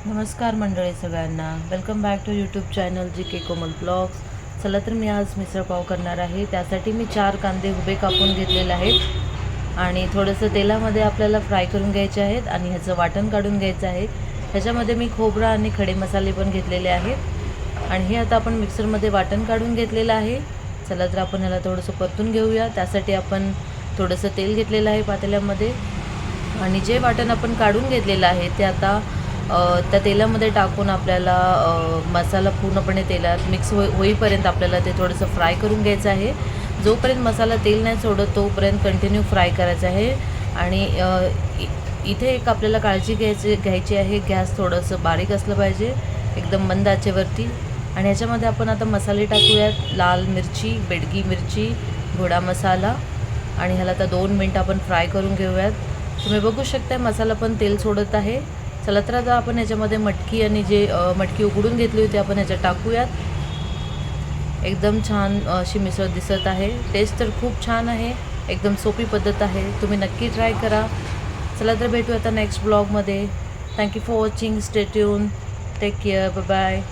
नमस्कार मंडळी सगळ्यांना, welcome back to YouTube channel G K Komal blogs. चला तर मी आज मिसळपाव करणार आहे. त्यासाठी मी 4 कांदे उभे कापून घेतलेले आहेत आणि थोडंसं तेलामध्ये आपल्याला फ्राय करून घ्यायचे आहेत आणि ह्याचं वाटण काढून घ्यायचं आहे. ह्याच्यामध्ये मी खोबरा आणि खडे मसाले पण घेतलेले आहेत आणि हे आता आपण मिक्सरमध्ये वाटण काढून घेतलेलं आहे. चला तर आपण ह्याला थोडंसं परतून घेऊया. त्यासाठी आपण थोडंसं तेल घेतलेलं आहे पातेल्यामध्ये आणि जे वाटण आपण काढून घेतलेलं आहे ते आता त्या तेलामध्ये टाकून आपल्याला मसाला पूर्णपणे तेलात मिक्स होईपर्यंत आपल्याला ते थोडंसं फ्राय करून घ्यायचं आहे. जोपर्यंत मसाला तेल नाही सोडत तोपर्यंत कंटिन्यू फ्राय करायचं आहे. आणि इथे एक आपल्याला काळजी घ्यायची आहे, गॅस थोडंसं बारीक असलं पाहिजे, एकदम मंद आचेवरती. आणि ह्याच्यामध्ये आपण आता मसाले टाकूयात. लाल मिरची, बेडगी मिरची, घोडा मसाला आणि ह्याला आता 2 मिनटं आपण फ्राय करून घेऊयात. तुम्ही बघू शकता मसाला पण तेल सोडत आहे. चला तर आता आपण ह्याच्यामध्ये मटकी आणि जे मटकी उकडून घेतली होती आपण ह्याच्यात टाकूयात. एकदम छान अशी मिसळ दिसत आहे. टेस्ट तर खूप छान आहे. एकदम सोपी पद्धत आहे, तुम्ही नक्की ट्राय करा. चला तर भेटू आता नेक्स्ट ब्लॉगमध्ये. Thank you for watching. Stay tune. Take care. Bye bye.